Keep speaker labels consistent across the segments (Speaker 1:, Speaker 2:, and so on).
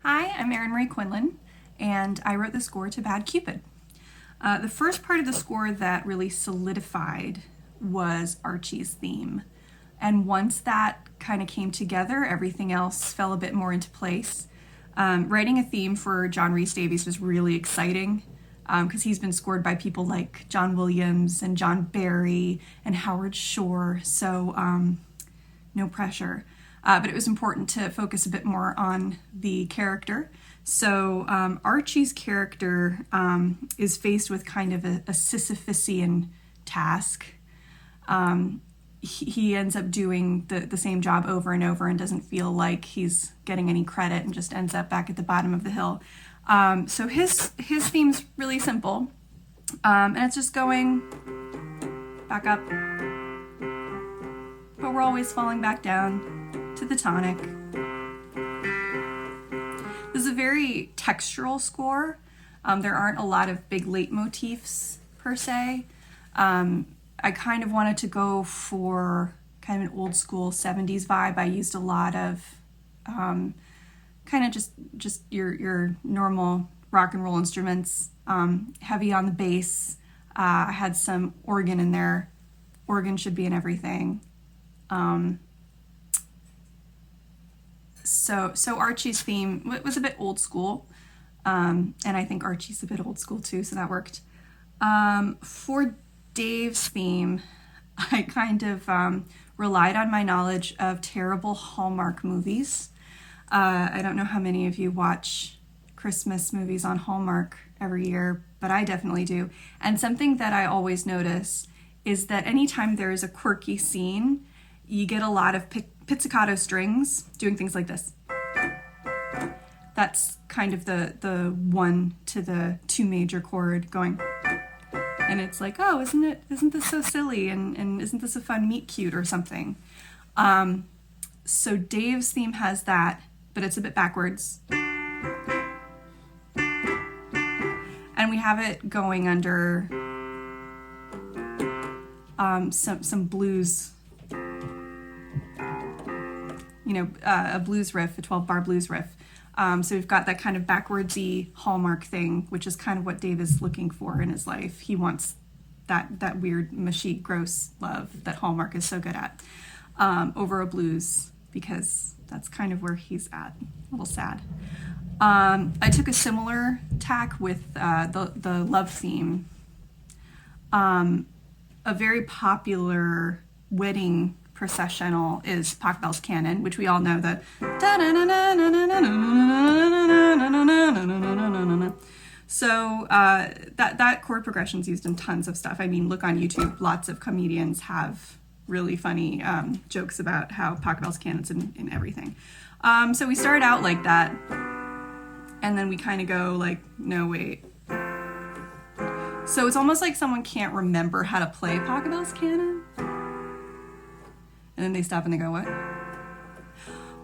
Speaker 1: Hi, I'm Erin Murray Quinlan, and I wrote the score to Bad Cupid. The first part of the score that really solidified was Archie's theme. And once that kind of came together, everything else fell a bit more into place. Writing a theme for John Rhys Davies was really exciting because he's been scored by people like John Williams and John Barry and Howard Shore, so no pressure. But it was important to focus a bit more on the character. So Archie's character is faced with kind of a Sisyphusian task. He ends up doing the same job over and over and doesn't feel like he's getting any credit and just ends up back at the bottom of the hill. So his theme's really simple, and it's just going back up, but we're always falling back down to the tonic. This is a very textural score. There aren't a lot of big leitmotifs per se. I kind of wanted to go for kind of an old school 70s vibe. I used a lot of kind of just your normal rock and roll instruments, heavy on the bass. I had some organ in there. Organ should be in everything. So Archie's theme was a bit old school, and I think Archie's a bit old school too, so that worked. For Dave's theme, I kind of relied on my knowledge of terrible Hallmark movies. I don't know how many of you watch Christmas movies on Hallmark every year, but I definitely do. And something that I always notice is that anytime there is a quirky scene, you get a lot of pizzicato strings doing things like this. That's kind of the 1 to the 2 major chord going. And it's like, oh, isn't this so silly? And isn't this a fun meet cute or something? So Dave's theme has that, but it's a bit backwards. And we have it going under some blues, a blues riff, a 12-bar blues riff. So we've got that kind of backwardsy Hallmark thing, which is kind of what Dave is looking for in his life. He wants that weird, mushy, gross love that Hallmark is so good at over a blues, because that's kind of where he's at. A little sad. I took a similar tack with the love theme. A very popular wedding processional is Pachelbel's Canon, which we all know the so that chord progression is used in tons of stuff. I mean, look on YouTube, lots of comedians have really funny jokes about how Pachelbel's Canon's in everything. So we start out like that, and then we kind of go like, no, wait. So it's almost like someone can't remember how to play Pachelbel's Canon. And then they stop and they go, what?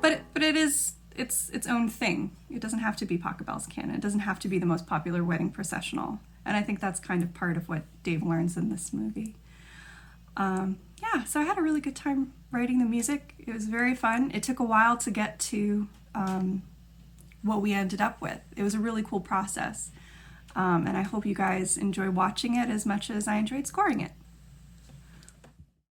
Speaker 1: But it's its own thing. It doesn't have to be Pachelbel's Canon. It doesn't have to be the most popular wedding processional. And I think that's kind of part of what Dave learns in this movie. Yeah, so I had a really good time writing the music. It was very fun. It took a while to get to what we ended up with. It was a really cool process. And I hope you guys enjoy watching it as much as I enjoyed scoring it.